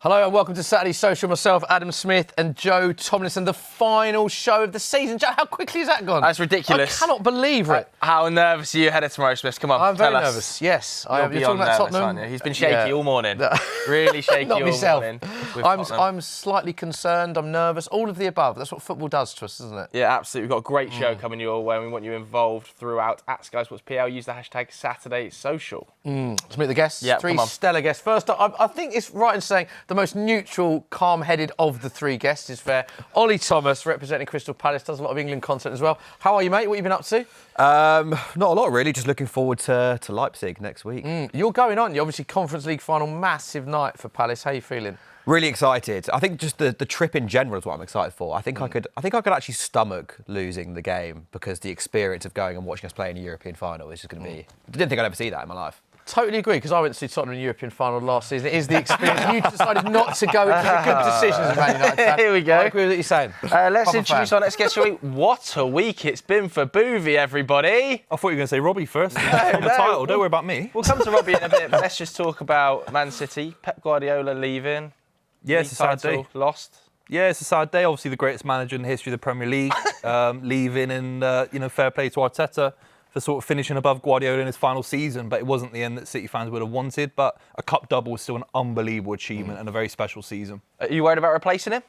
Hello and welcome to Saturday Social. Myself, Adam Smith and Joe Tomlinson, the final show of the season. Joe, how quickly has that gone? That's ridiculous. I cannot believe it. How nervous are you ahead of tomorrow, Smith? Come on, I'm very tell us. nervous, yes. You're talking about Tottenham. Aren't you? He's been shaky all morning. Really shaky Not all myself. morning. I'm slightly concerned, I'm nervous, all of the above. That's what football does to us, isn't it? Yeah, absolutely. We've got a great show coming your way and we want you involved throughout at Sky Sports PL. Use the hashtag Saturday Social. Let's meet the guests. Yeah, Three come on. stellar guests. First up, I think it's right in saying the most neutral, calm-headed of the three guests is fair. Ollie Thomas, representing Crystal Palace, does a lot of England content as well. How are you, mate? What have you been up to? Not a lot, really. Just looking forward to Leipzig next week. You're going, aren't you? Obviously, Conference League final, massive night for Palace. How are you feeling? Really excited. I think just the trip in general is what I'm excited for. I think I could actually stomach losing the game because the experience of going and watching us play in a European final is just going to be. I didn't think I'd ever see that in my life. Totally agree, because I went to see Tottenham in the European final last season. It is the experience. You decided not to go, which is a good decision as a Man United fan. Here we go. I agree with what you're saying. Let's Proper introduce fan. our next guest, shall we? What a week it's been for Buvey, everybody. I thought you were going to say Robbie first. The title. Don't worry about me. We'll come to Robbie in a bit, but let's just talk about Man City. Pep Guardiola leaving. Yeah, it's a sad day. Lost. Yeah, it's a sad day. Obviously, the greatest manager in the history of the Premier League leaving, and fair play to Arteta for sort of finishing above Guardiola in his final season. But it wasn't the end that City fans would have wanted. But a cup double was still an unbelievable achievement and a very special season. Are you worried about replacing him?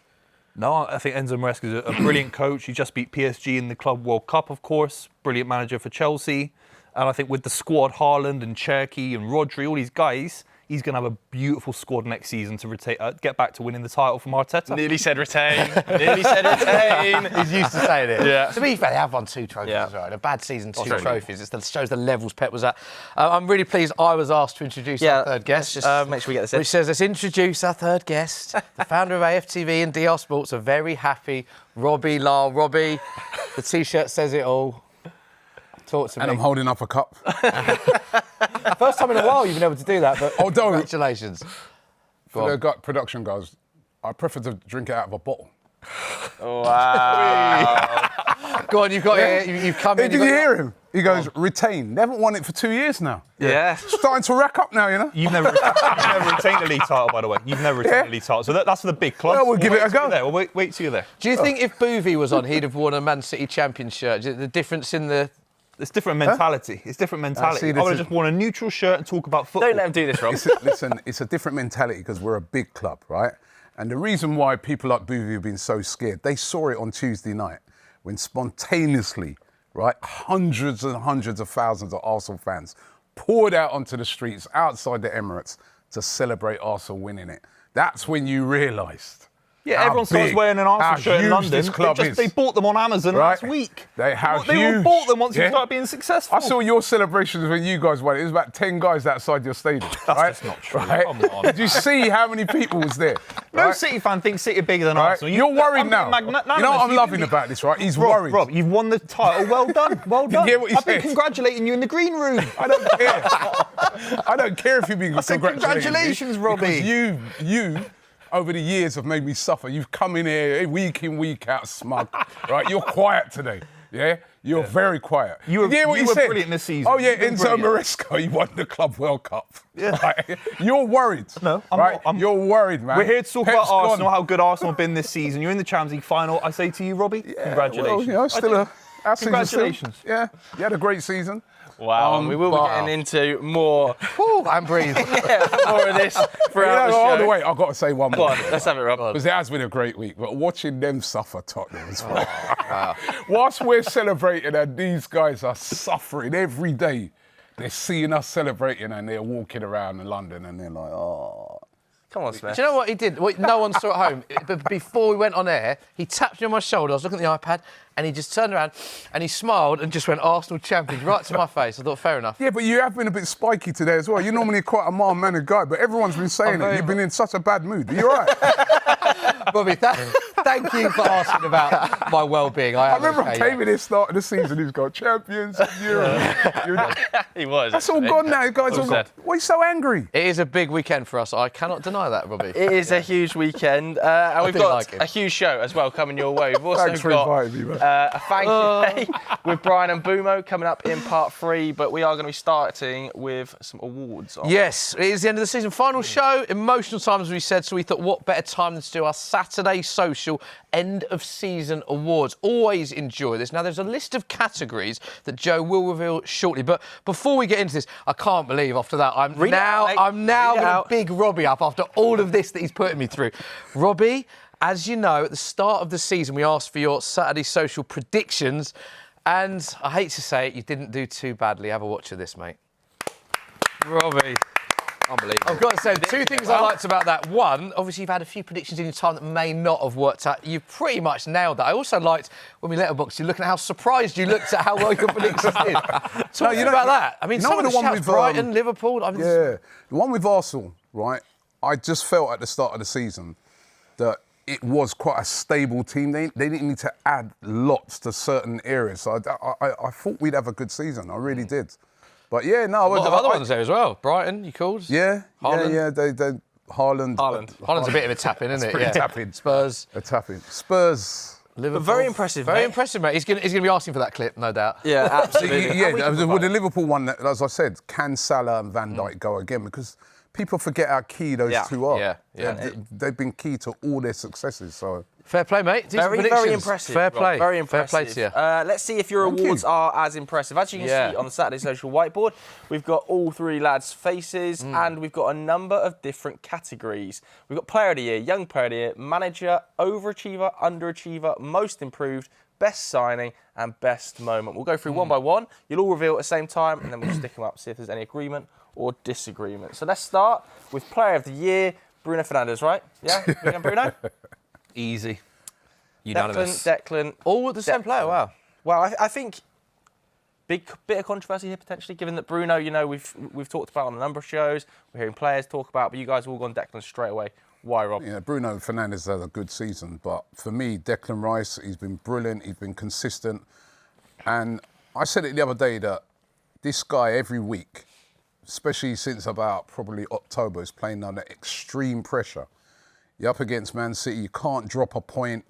No, I think Enzo Maresca is a brilliant coach. He just beat PSG in the Club World Cup, of course. Brilliant manager for Chelsea. And I think with the squad, Haaland and Cherki and Rodri, all these guys, he's going to have a beautiful squad next season to get back to winning the title from Arteta. Nearly said retain. Nearly said retain. He's used to saying it. Yeah. To be fair, they have won 2 trophies as well. In a bad season, 2 Absolutely. trophies. It shows the levels Pep was at. I'm really pleased I was asked to introduce our third guest. Let's just make sure we get this in. Which says, let's introduce our third guest, the founder of AFTV and DR Sports, a very happy Robbie Lyle. Robbie, the T-shirt says it all. Talk to me. And I'm holding up a cup. First time in a while you've been able to do that, but Although- congratulations. For the production guys, I prefer to drink it out of a bottle. Wow. Go on, you've got you've come Hey, in. did you hear him? He goes, retain. They haven't won it for 2 years now. Yeah. Starting to rack up now, you know? You've never retained the league title, by the way. You've never retained the league title. So that's for the big clubs. Well, we'll give it a go. We'll wait till you're there. Do you think if Buvey was on, he'd have worn a Man City champion shirt? The difference in the... It's different mentality. It's different mentality. see, I this would is- have just worn a neutral shirt and talk about football. Don't let him do this, Rob. Listen, it's a different mentality because we're a big club, right? And the reason why people like Buvey have been so scared, they saw it on Tuesday night when spontaneously, right, hundreds and hundreds of thousands of Arsenal fans poured out onto the streets outside the Emirates to celebrate Arsenal winning it. That's when you realised. Yeah, how everyone starts big, wearing an how Arsenal shirt in huge London. this club is. They bought them on Amazon Right. last week. They all all bought them once you started being successful. I saw your celebrations when you guys won. It was about 10 guys outside your stadium. That's just not true. Come on. Did you see how many people was there? No Right? City fan thinks City are bigger than Right? Arsenal. You're worried I'm now. being You know what magnanimous. I'm loving about this, right? He's Rob, worried. Rob, you've won the title. Well done. Well done. hear what he I've been said? congratulating you in the green room. I don't care. I don't care if you've been said congratulating me, congratulations, Robbie. Because you, over the years, have made me suffer. You've come in here week in, week out, smug. Right? You're quiet today. Yeah? You're very quiet. You were- hear what you he were said? brilliant this season. Oh, yeah, You've been Enzo brilliant. Maresca, he won the Club World Cup. Yeah. Right? You're worried. No, I'm right? not. You're worried, man. We're here to talk Pep's about Arsenal, gone. how good Arsenal have been this season. You're in the Champions League final. I say to you, Robbie, congratulations. Well, you know, still our season's still- Congratulations. Yeah, you had a great season. Wow. We will be getting into more, I'm breathing. more of this throughout the show. All the way, I've got to say one Go more. on, let's have it, Rob. Because it has been a great week, but watching them suffer Tottenham as well. Whilst we're celebrating and these guys are suffering every day, they're seeing us celebrating and they're walking around in London and they're like, oh. Come on, Smith. Do you know what he did? What no one saw at home. But before we went on air, he tapped me on my shoulder. I was looking at the iPad, and he just turned around and he smiled and just went Arsenal champions right to my face. I thought, fair enough. Yeah, but you have been a bit spiky today as well. You're normally quite a mild-mannered guy, but everyone's been saying it. You've been in such a bad mood. Are you all right? Bobby, Thank you for asking about my well-being. I remember I came in here start of the season, he's got champions of Europe. He was. That's all gone now. You guys all said. why are you so angry? It is a big weekend for us. I cannot deny that, Robbie. It is a huge weekend, and we've do got like it. a huge show as well coming your way. We've also Thanks for got inviting me, man. a thank you day with Brian and Bumo coming up in part 3, but we are going to be starting with some awards. Yes, it is the end of the season final show. Emotional time, as we said, so we thought what better time than to do our Saturday social end of season awards. Always enjoy this. Now, there's a list of categories that Joe will reveal shortly, but before we get into this, I can't believe after that I'm now going to big Robbie up after all of this that he's putting me through. Robbie, as you know, at the start of the season, we asked for your Saturday social predictions, and I hate to say it, you didn't do too badly. Have a watch of this, mate. Robbie. Unbelievable. I've got to say, two things I liked about that. One, obviously you've had a few predictions in your time that may not have worked out. You've pretty much nailed that. I also liked, when we letterboxed you, looking at how surprised you looked at how well your predictions did. Talk to me about that. I mean, some of the shouts, Brighton, Liverpool. Yeah, the one with Arsenal, right? I just felt at the start of the season that it was quite a stable team. They didn't need to add lots to certain areas. So I thought we'd have a good season. I really did. But yeah, no. A lot of other ones there as well. Brighton, you called? Yeah, Haaland. yeah. Haaland. Haaland's a bit of a tap-in, isn't it? pretty tap-in. Spurs. A tap-in. Spurs. Liverpool. But very impressive, Very mate. impressive, mate. He's going to be asking for that clip, no doubt. Yeah, absolutely. Yeah, with the Liverpool one, as I said, can Salah and Van Dijk go again? Because people forget how key those two are. Yeah. They've been key to all their successes. So Fair play, mate. Decent Very predictions. impressive. Fair Rob. play. Very impressive. Fair play to you. Let's see if your awards are as impressive. As you can see on the Saturday Social whiteboard, we've got all 3 lads' faces and we've got a number of different categories. We've got Player of the Year, Young Player of the Year, Manager, Overachiever, Underachiever, Most Improved, Best Signing and Best Moment. We'll go through one by one. You'll all reveal at the same time and then we'll stick them up, see if there's any agreement or disagreement. So let's start with Player of the Year, Bruno Fernandes, right? Yeah? Bruno? Easy. Unanimous. Declan. All the same player, wow. Well, I think big bit of controversy here potentially, given that Bruno, you know, we've talked about on a number of shows. We're hearing players talk about, but you guys have all gone Declan straight away. Why, Rob? yeah, Bruno Fernandes had a good season, but for me, Declan Rice, he's been brilliant. He's been consistent, and I said it the other day that this guy every week, especially since about probably October, is playing under extreme pressure. You're up against Man City, you can't drop a point.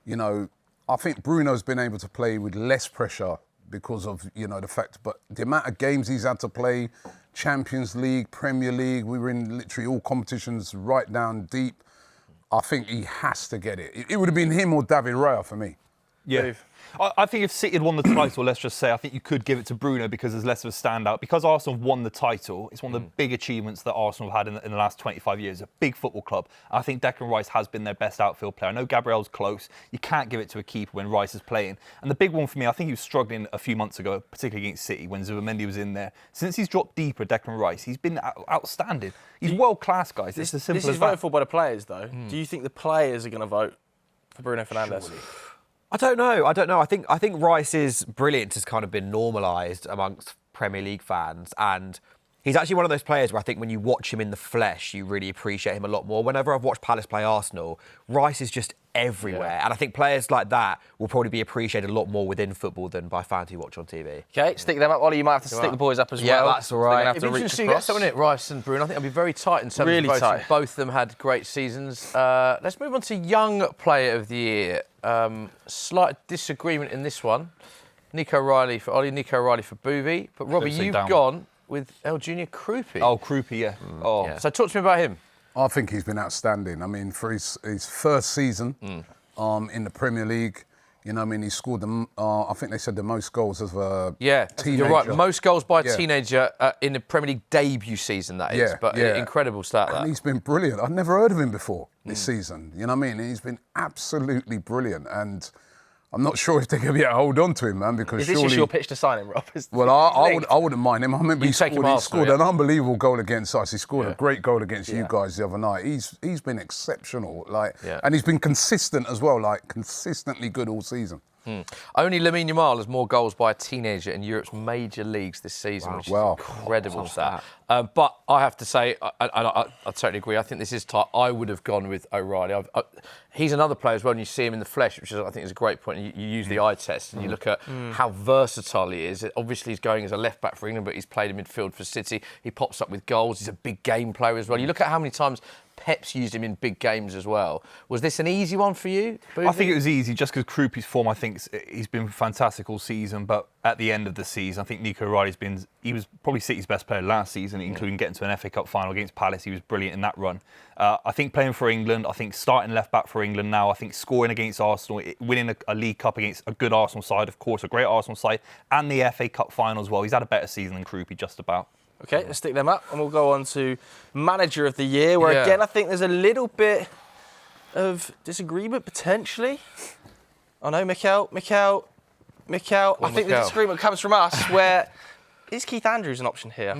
You know, I think Bruno's been able to play with less pressure because of, you know, the fact, but the amount of games he's had to play, Champions League, Premier League, we were in literally all competitions right down deep. I think he has to get it. It would have been him or David Raya for me. Yeah. Dave. I think if City had won the title, let's just say, I think you could give it to Bruno because there's less of a standout. Because Arsenal have won the title, it's one of the big achievements that Arsenal have had in the last 25 years. A big football club. I think Declan Rice has been their best outfield player. I know Gabriel's close. You can't give it to a keeper when Rice is playing. And the big one for me, I think he was struggling a few months ago, particularly against City when Zubimendi was in there. Since he's dropped deeper, Declan Rice, he's been outstanding. He's world-class, guys. It's as simple This as is that. voted for by the players, though. Do you think the players are going to vote for Bruno Fernandes? I don't know. I think Rice's brilliance has kind of been normalised amongst Premier League fans, and he's actually one of those players where I think when you watch him in the flesh, you really appreciate him a lot more. Whenever I've watched Palace play Arsenal, Rice is just everywhere, and I think players like that will probably be appreciated a lot more within football than by fans who watch on TV. Okay, stick them up. Ollie, you might have to stick the boys up as well. Yeah, that's all right. They're gonna have It'd to be reach interesting to get across. someone in it, Rice and Bruno. I think it'll be very tight in terms Really of voting. tight. Both of them had great seasons. Let's move on to Young Player of the Year. Slight disagreement in this one. Nico Riley for Ollie, Nico Riley for Buvey. But Robbie, Should've said you've down. gone with El Junior Krupi. Oh, Krupi, yeah. Oh. Yeah. So talk to me about him. I think he's been outstanding. I mean, for his first season in the Premier League, you know, I mean, he scored I think they said the most goals as a teenager. You're right. Most goals by a Yeah. teenager in the Premier League debut season, that is. Yeah, But yeah. incredible stat, And that. he's been brilliant. I'd never heard of him before this season. You know what I mean? He's been absolutely brilliant. And I'm not sure if they're going to be able to hold on to him, man, because Is this surely... just your pitch to sign him, Rob? Well, I wouldn't mind him. I remember he You'd take him scored, Arsenal, yeah. an unbelievable goal against us. He scored a great goal against you guys the other night. He's been exceptional, and he's been consistent as well, consistently good all season. Only Lamine Yamal has more goals by a teenager in Europe's major leagues this season, which is incredible stat. But I have to say, I totally agree. I think this is tight. I would have gone with O'Reilly. He's another player as well, and you see him in the flesh, which I think is a great point. You use the eye test, and you look at how versatile he is. Obviously, he's going as a left-back for England, but he's played in midfield for City. He pops up with goals. He's a big game player as well. You look at how many times Pep's used him in big games as well. Was this an easy one for you, Buvey? I think it was easy just because Krupi's form, I think he's been fantastic all season, but at the end of the season, I think Nico O'Reilly's he was probably City's best player last season, including getting to an FA Cup final against Palace. He was brilliant in that run. I think playing for England, I think starting left back for England now, I think scoring against Arsenal, winning a League Cup against a good Arsenal side, of course, a great Arsenal side, and the FA Cup final as well. He's had a better season than Krupi, just about. Okay, let's stick them up, and we'll go on to Manager of the Year, where again I think there's a little bit of disagreement potentially. I know, Mikel. I think the disagreement comes from us, where is Keith Andrews an option here?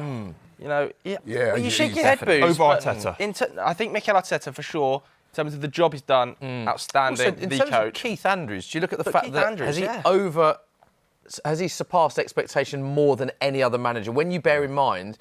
You know, well, you shake your head, Booze. Over Arteta. I think Mikel Arteta for sure. In terms of the job he's done, outstanding. Also, in terms of Keith Andrews, do you look at the fact Keith that Andrews, has he surpassed expectation more than any other manager? When you bear in mind,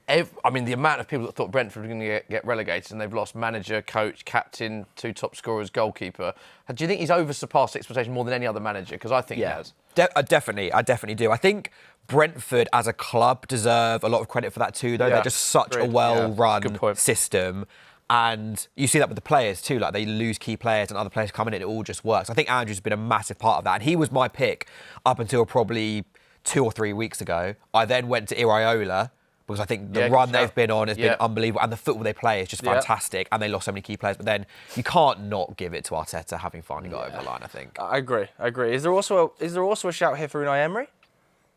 the amount of people that thought Brentford were going to get relegated and they've lost manager, coach, captain, 2 top scorers, goalkeeper. Do you think he's over-surpassed expectation more than any other manager? Because I think he has. I definitely do. I think Brentford as a club deserve a lot of credit for that too, though. They're just such a well-run system. And you see that with the players too, like they lose key players and other players come in and it all just works. I think Andrews has been a massive part of that. And he was my pick up until probably 2 or 3 weeks ago. I then went to Iraola because I think the run they've been on has been unbelievable. And the football they play is just fantastic. And they lost so many key players. But then you can't not give it to Arteta having finally got over the line, I think. I agree. Is there also a shout here for Unai Emery?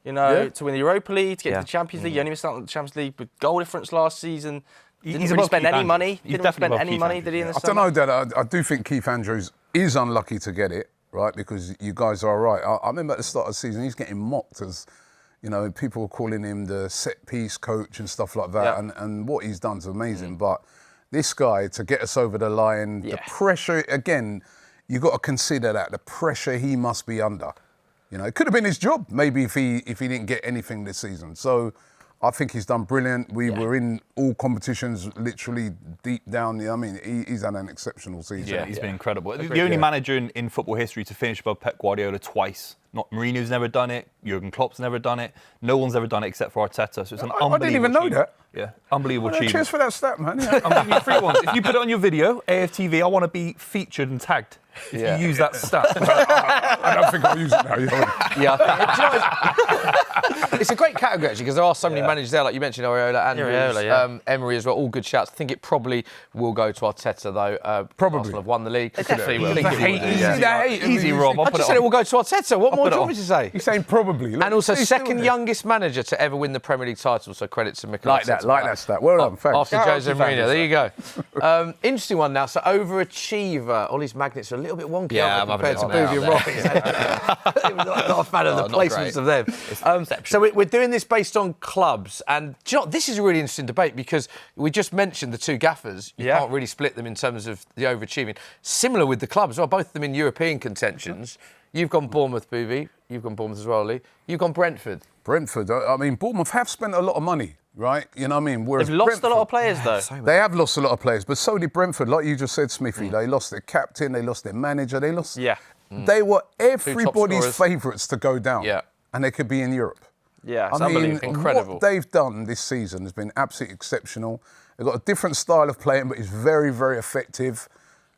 You know, to win the Europa League, to get to the Champions League. You only missed out on the Champions League with goal difference last season. Didn't really spend any money. Didn't spend any money, did he, in the summer? I don't know, Dad. I do think Keith Andrews is unlucky to get it, right? Because you guys are right. I remember at the start of the season, he's getting mocked as, you know, people were calling him the set-piece coach and stuff like that. And what he's done is amazing. But this guy, to get us over the line, the pressure, again, you've got to consider that, the pressure he must be under. You know, it could have been his job, maybe, if he didn't get anything this season. So I think he's done brilliant. We were in all competitions, literally deep down. I mean, he's had an exceptional season. Yeah, he's been incredible. The only manager in football history to finish above Pep Guardiola twice. Not Mourinho's never done it. Jurgen Klopp's never done it. No one's ever done it except for Arteta. So it's an unbelievable I didn't even know that. Yeah, unbelievable achievement. Cheers for that stat, man. I'm giving you 3 ones. If you put it on your video, AFTV, I want to be featured and tagged. If you use that stat. I don't think I'll use it now. It's a great category, actually, because there are so many managers there, like you mentioned, Iraola, Andrews, Emery as well, all good shouts. I think it probably will go to Arteta, though. Probably. Arsenal have won the league. It definitely will. Easy, Rob. I just said it will go to Arteta. What more do you want me to say? He's saying probably. And also, second youngest manager to ever win the Premier League title, so credit to Mikel Like that stat. Well done, thanks. After Jose Mourinho, there you go. Interesting one now. So, Overachiever. Ollie's magnets are a little bit wonky, aren't they, compared to Buvey and Robbie. Not a fan of the placements of them. So we're doing this based on clubs, and do you know what? This is a really interesting debate because we just mentioned the 2 gaffers. You can't really split them in terms of the overachieving. Similar with the clubs as well, both of them in European contentions. You've gone Bournemouth, Buvey. You've gone Bournemouth as well, Ollie. You've gone Brentford. Brentford. I mean, Bournemouth have spent a lot of money, right? You know what I mean? They've lost a lot of players, though. They have lost a lot of players, but so did Brentford. Like you just said, Smithy, they lost their captain, they lost their manager, they lost... They were everybody's favourites to go down. And they could be in Europe. Yeah, I mean, incredible. What they've done this season has been absolutely exceptional. They've got a different style of playing, but it's very, very effective.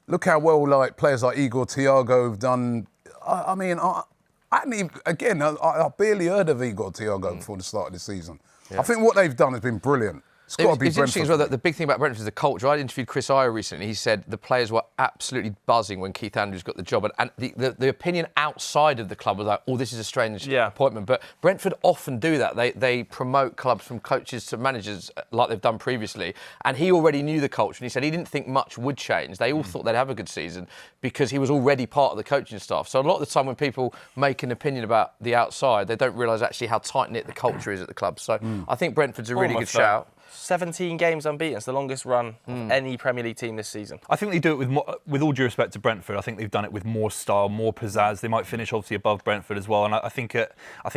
Look how well players like Igor Thiago have done. I mean, I hadn't even, again, I barely heard of Igor Thiago before the start of the season. I think what they've done has been brilliant. It's got to be It's interesting as well that the big thing about Brentford is the culture. I interviewed Chris Iyer recently. He said the players were absolutely buzzing when Keith Andrews got the job. And the opinion outside of the club was like, oh, this is a strange appointment. But Brentford often do that. They promote clubs from coaches to managers like they've done previously. And he already knew the culture. And he said he didn't think much would change. They all thought they'd have a good season because he was already part of the coaching staff. So a lot of the time when people make an opinion about the outside, they don't realise actually how tight-knit the culture is at the club. So I think Brentford's a really good shout. 17 games unbeaten. It's the longest run of any Premier League team this season. I think they do it with more, with all due respect to Brentford. I think they've done it with more style, more pizzazz. They might finish obviously above Brentford as well. And I think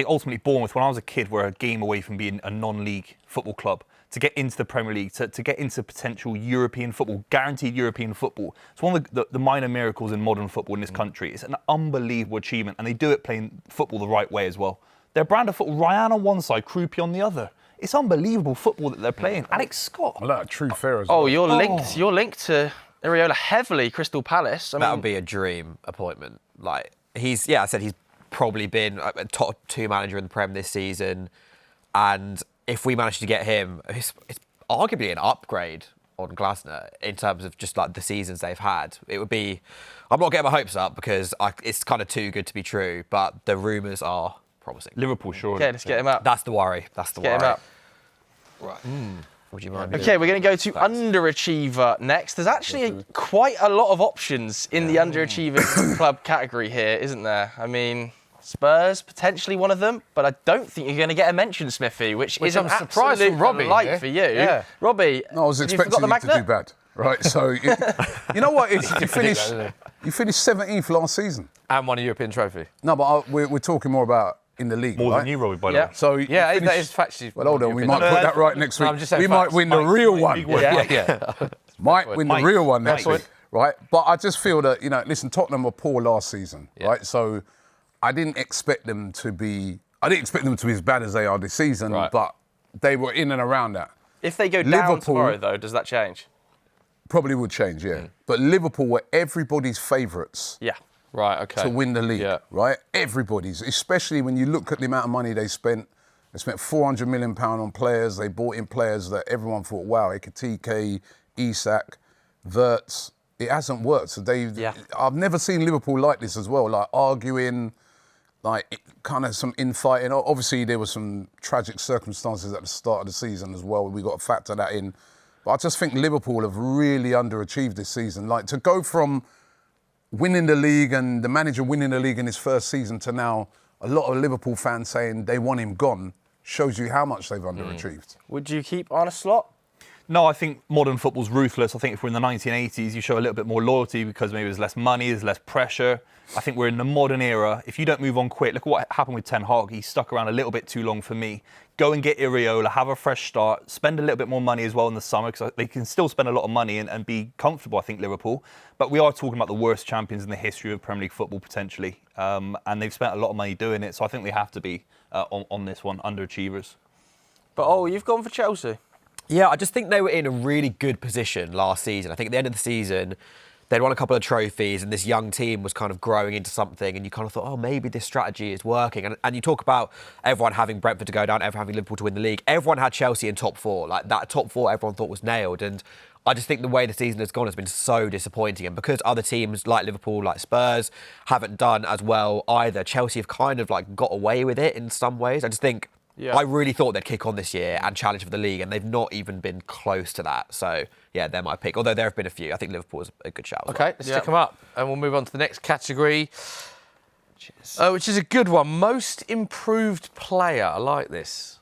ultimately Bournemouth, when I was a kid, were a game away from being a non-league football club. To get into the Premier League, to get into potential European football, guaranteed European football. It's one of the minor miracles in modern football in this country. It's an unbelievable achievement, and they do it playing football the right way as well. Their brand of football, Ryan on one side, Krupi on the other. It's unbelievable football that they're playing. Alex Scott. I like True Fair as well. Oh, you're linked to Iriola heavily, Crystal Palace. That would be a dream appointment. Like I said he's probably been a top 2 manager in the Prem this season, and if we manage to get him, it's arguably an upgrade on Glasner in terms of just like the seasons they've had. It would be. I'm not getting my hopes up because it's kind of too good to be true, but the rumours are promising. Liverpool, surely. Okay, let's get him up. That's the worry. That's the worry. Get him up. Right. Would you mind? Okay, we're going to go to underachiever next. There's actually quite a lot of options in the underachievers club category here, isn't there? I mean, Spurs, potentially one of them, but I don't think you're going to get a mention, Smithy, which is I'm an surprised absolute from Robbie, delight yeah? for you. Yeah. Robbie, No, I was have you expecting forgot the you to do magnet? bad. Right, so you know what? You finished 17th last season. And won a European trophy. No, but we're talking more about in the league, More right? than you, Robbie, by the Yeah. way. So Yeah, you that finished- is factually. Well, hold on, we might put that right next No, week. I'm just saying We might facts. win the real one. Yeah. Might win the Mike. real one next Mike. week, right? But I just feel that, listen, Tottenham were poor last season, right? So I didn't expect them to be as bad as they are this season, Right. but they were in and around that. If they go down Liverpool- tomorrow, though, does that change? Probably would change, yeah. But Liverpool were everybody's favourites Yeah. Right, okay. to win the league, Yeah. right? Everybody's, especially when you look at the amount of money they spent. They spent £400 million on players. They bought in players that everyone thought, wow, Ekitike, Isak, Wirtz. It hasn't worked. So I've never seen Liverpool like this as well, like arguing, like kind of some infighting. Obviously, there were some tragic circumstances at the start of the season as well. We got to factor that in. But I just think Liverpool have really underachieved this season. Like to go from winning the league and the manager winning the league in his first season to now a lot of Liverpool fans saying they want him gone shows you how much they've underachieved. Would you keep Arne Slot? No, I think modern football's ruthless. I think if we're in the 1980s, you show a little bit more loyalty because maybe there's less money, there's less pressure. I think we're in the modern era. If you don't move on quick, look at what happened with Ten Hag. He stuck around a little bit too long for me. Go and get Iriola, have a fresh start, spend a little bit more money as well in the summer because they can still spend a lot of money and be comfortable, I think, Liverpool. But we are talking about the worst champions in the history of Premier League football, potentially. And they've spent a lot of money doing it. So I think they have to be on this one, underachievers. But, you've gone for Chelsea. Yeah, I just think they were in a really good position last season. I think at the end of the season, they'd won a couple of trophies and this young team was kind of growing into something and you kind of thought, oh, maybe this strategy is working. And you talk about everyone having Brentford to go down, everyone having Liverpool to win the league. Everyone had Chelsea in top 4. Like that top 4 everyone thought was nailed. And I just think the way the season has gone has been so disappointing. And because other teams like Liverpool, like Spurs, haven't done as well either, Chelsea have kind of like got away with it in some ways. I just think... Yeah. I really thought they'd kick on this year and challenge for the league, and they've not even been close to that. So, yeah, they're my pick. Although there have been a few. I think Liverpool is a good shout as Okay, well. let's stick them up. And we'll move on to the next category, which is a good one. Most improved player. I like this.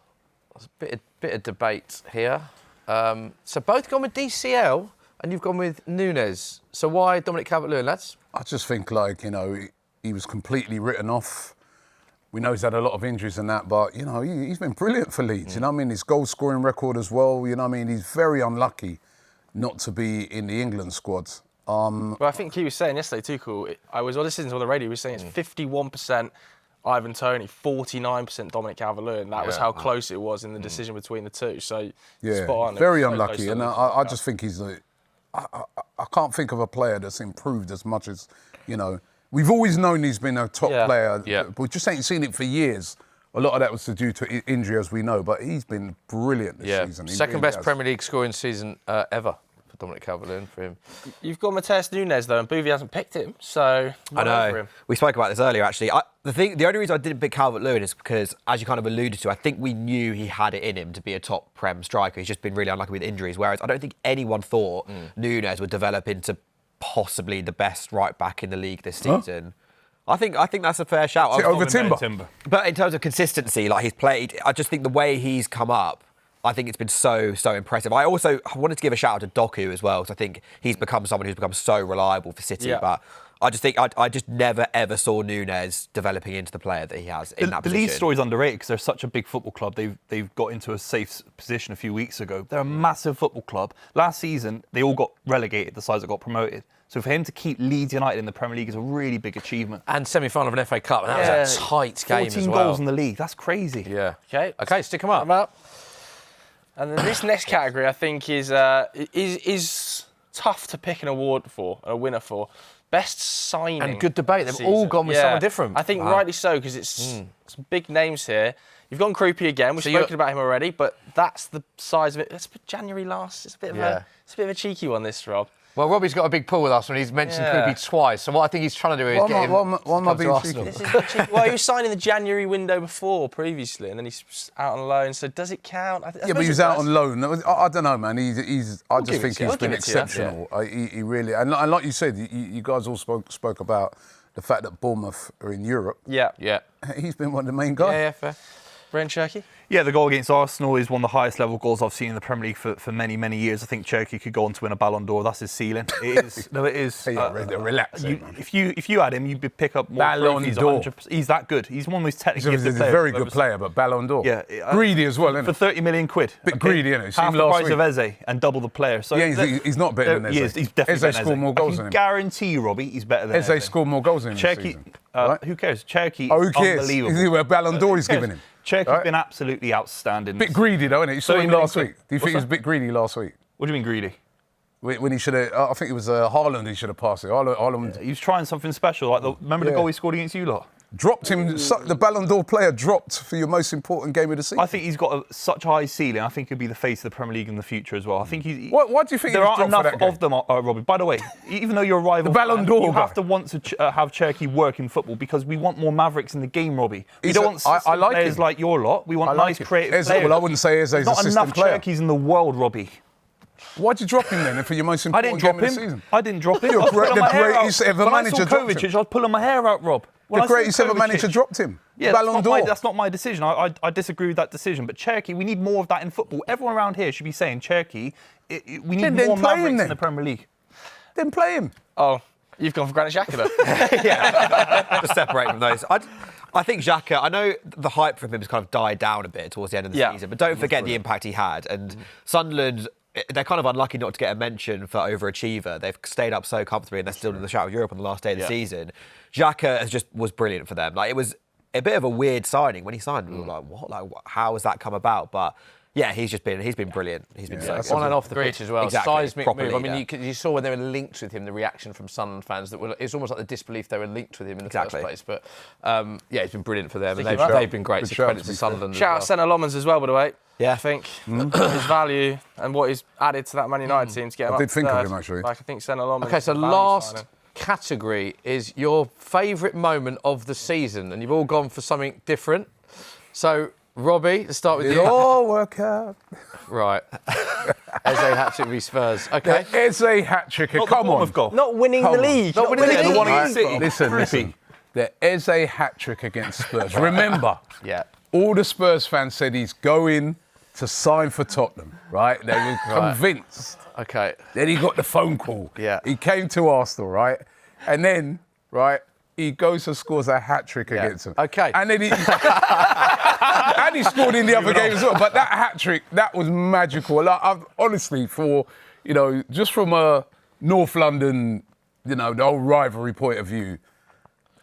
There's a bit of debate here. So both gone with DCL, and you've gone with Nunes. So why Dominic Calvert-Lewin, lads? I just think, he was completely written off. We know he's had a lot of injuries and that, but, he's been brilliant for Leeds. You know what I mean? His goal-scoring record as well. You know what I mean? He's very unlucky not to be in the England squad. Well, I think he was saying yesterday too, cool. I was listening on the radio, he was saying it's 51% Ivan Toney, 49% Dominic Calvert-Lewin. That was how close it was in the decision between the two. So, spot on. Very So unlucky. close And to I just think he's I can't think of a player that's improved as much as, we've always known he's been a top player. Yeah. But we just ain't seen it for years. A lot of that was due to injury, as we know, but he's been brilliant this season. He Second really best has. Premier League scoring season ever for Dominic Calvert-Lewin for him. You've got Mateus Nunes, though, and Buvey hasn't picked him, so... I know. For him. We spoke about this earlier, actually. The only reason I didn't pick Calvert-Lewin is because, as you kind of alluded to, I think we knew he had it in him to be a top Prem striker. He's just been really unlucky with injuries, whereas I don't think anyone thought Nunes would develop into possibly the best right-back in the league this season. I think that's a fair shout. Over Timber. But in terms of consistency, like he's played, I just think the way he's come up, I think it's been so impressive. I wanted to give a shout out to Doku as well, because I think he's become someone who's become so reliable for City. Yeah. But I just think I just never ever saw Núñez developing into the player that he has in that The position. Leeds story's underrated because they're such a big football club. They've got into a safe position a few weeks ago. They're a massive football club. Last season, they all got relegated, the sides that got promoted. So for him to keep Leeds United in the Premier League is a really big achievement. And semi-final of an FA Cup, and that was a tight game as 14 well. goals in the league. That's crazy. Yeah. Okay, Stick them up. I'm up. And then this next category, I think, is tough to pick an award for, a winner for. Best signing. And good debate. They've season. all gone with someone different. I think rightly so, because it's some big names here. You've gone Krupi again. We've spoken about him already, but that's the size of it. It's January last. It's a bit of a cheeky one, this, Rob. Well, Robbie's got a big pull with us when he's mentioned Krupi twice. So what I think he's trying to do is get him Why am I to being Arsenal. cheeky? This is a bit cheeky. Well, he was signing the January window previously, and then he's out on loan. So does it count? Yeah, but he was out on loan. I don't know, man. I just think he's been give it to you. exceptional. He really, and like you said, you guys all spoke about the fact that Bournemouth are in Europe. Yeah. He's been one of the main guys. Yeah, fair. Brent Cherky? Yeah, the goal against Arsenal is one of the highest level goals I've seen in the Premier League for many, many years. I think Cherky could go on to win a Ballon d'Or. That's his ceiling. It is. No, it is. Hey, relax. Man. If you had him, you'd pick up more Ballon trophies. d'Or. 100%. He's that good. He's one of those technically He's gifted a players. very good player, but Ballon d'Or. Yeah, greedy as well, isn't for it? 30 million quid. Bit greedy, isn't it? Half the Last price week. of Eze and double the player. So Yeah, he's not better than Eze. He is. He's definitely Eze better than scored more goals I than him. can guarantee you, Robbie, he's better than Eze scored more goals than him this Cherky, season. Right? who cares? Cherky, Oh, who cares? unbelievable. A Ballon d'Or he's giving him. Cherky's Right? been absolutely outstanding. Bit greedy though, isn't it? You saw 30 him million last quid. week. Do you think What's he was a that? bit greedy last week? What do you mean greedy? When he should have, I think it was Haaland he should have passed it. Haaland He was trying something special. Like remember the goal he scored against you lot? dropped him. The Ballon d'Or player dropped for your most important game of the season. I think he's got such a high ceiling. I think he'll be the face of the Premier League in the future as well. I think he's. Why do you think there he was aren't dropped for enough that of them, Robbie? By the way, even though you're a rival, The Ballon fan, d'Or you guy. have to want to have Cherky work in football because we want more Mavericks in the game, Robbie. We don't want I like players him. like your lot. We want nice, creative Eze, players. well, I wouldn't say Eze's Not assistant enough player. Cherkys in the world, Robbie. Why'd you drop him then for your most I important didn't drop game of the him. season? I didn't drop him. You're I was pulling the my hair out. greatest ever When manager I saw dropped Kovacic, him. I was pulling my hair out, Rob. When The I saw greatest ever Kovacic- manager dropped him. Yeah, Ballon d'Or. that's not my decision. I disagree with that decision. But Cherky, we need more of that in football. Everyone around here should be saying Cherky. We need Then more play him Mavericks then. in the Premier League. Then play him. Oh, you've gone for Granit Xhaka though. Just separate from those. I think Xhaka, I know the hype from him has kind of died down a bit towards the end of the season, but don't forget the impact he had. And Sunderland, they're kind of unlucky not to get a mention for Overachiever. They've stayed up so comfortably and they're still in the shout of Europe on the last day of the season. Xhaka was brilliant for them. Like, it was a bit of a weird signing. When he signed, we were like, what? Like, how has that come about? But yeah, he's been brilliant. He's been so good. On and off the pitch as well. Exactly. Seismic Proper move. I mean, leader. you saw when they were linked with him, the reaction from Sunderland fans it's almost like the disbelief they were linked with him in the first place. But yeah, it's been brilliant for them, and they've been great. Good So shout, credit to to be Sunderland. Shout out as well. Senna Lomans as well, by the way. Yeah. I think his value and what he's added to that Man United team to get him up did think of third. him, actually. Like, I think Senna Lomans. Okay, so is a value last signing. category is your favourite moment of the season, and you've all gone for something different. So, Robbie, let's start with It you. all work out. Right. Eze hat-trick v Spurs. Okay. Eze hat-trick. Not the Come on. Bournemouth goal. Not winning the league. Not winning the league. The one Right, against City. Listen. The Eze hat-trick against Spurs. Remember, Yeah. all the Spurs fans said he's going to sign for Tottenham, right? They were convinced. Okay. Then he got the phone call. Yeah. He came to Arsenal, right? And then, right, he goes and scores a hat-trick against them. Okay. And then and he scored in the other game as well. But that hat-trick, that was magical. Like, honestly, just from a North London, the whole rivalry point of view,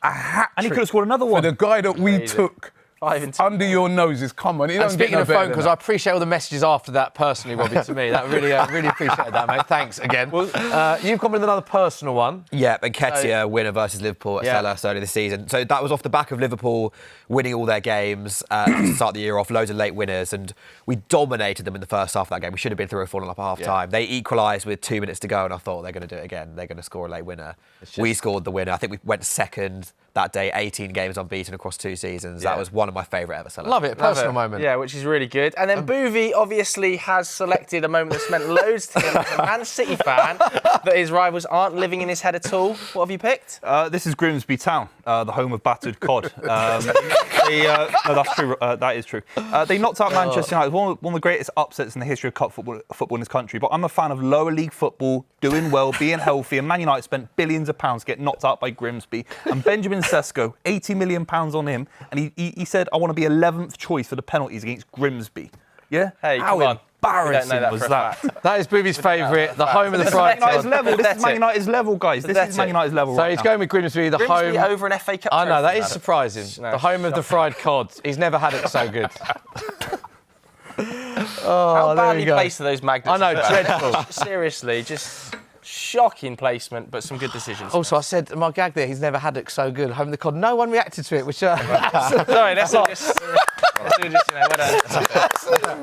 a hat-trick. And he could have scored another one. For the guy that we took 5-2. under your noses, come on. And speaking of phone calls, I appreciate all the messages after that personally, Robbie, to me. That really appreciate that, mate. Thanks again. You've come with another personal one. Yeah, and Nketiah winner versus Liverpool at Selhurst earlier this season. So that was off the back of Liverpool winning all their games to start the year off, loads of late winners, and we dominated them in the first half of that game. We should have been 3-4 up at half time. They equalised with 2 minutes to go, and I thought they're going to do it again. They're going to score a late winner. We scored the winner. I think we went second that day, 18 games unbeaten across 2 seasons. That was one of of my favourite ever selections. Love it, personal moment. Yeah, which is really good. And then Buvey obviously has selected a moment that's meant loads to him as a Man City fan, that his rivals aren't living in his head at all. What have you picked? This is Grimsby Town, the home of battered cod. No, that's true. That is true. They knocked out Manchester United, one of the greatest upsets in the history of cup football in this country. But I'm a fan of lower league football, doing well, being healthy, and Man United spent billions of pounds to get knocked out by Grimsby. And Benjamin Sesko, £80 million on him, and he said, I want to be 11th choice for the penalties against Grimsby. Yeah? Hey, How come on. embarrassing was that? That is Buvey's favourite, the home of the fried Man United's cod. level. This is Man United's level, guys. This is Man United's level. So right he's now. going with Grimsby, the Grimsby home. over an FA Cup I know, that trophy, is Adam. surprising. No, The home of the fried cod. He's never had it so good. How there badly we go. placed are those magnets? I know, dreadful. Seriously, just shocking placement, but some good decisions. Also, I said my gag there, he's never had it so good. Home of the cod. No one reacted to it, which... Sorry, let's all just... let's all just,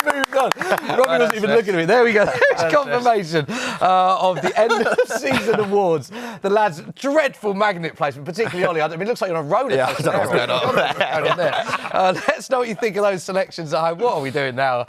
moved on. Robbie wasn't even looking at me. There we go. There's confirmation of the end of season awards. The lads' dreadful magnet placement, particularly Ollie. I mean, it looks like you're on a roller coaster. I don't know what's going on. Let's know what you think of those selections at home. What are we doing now?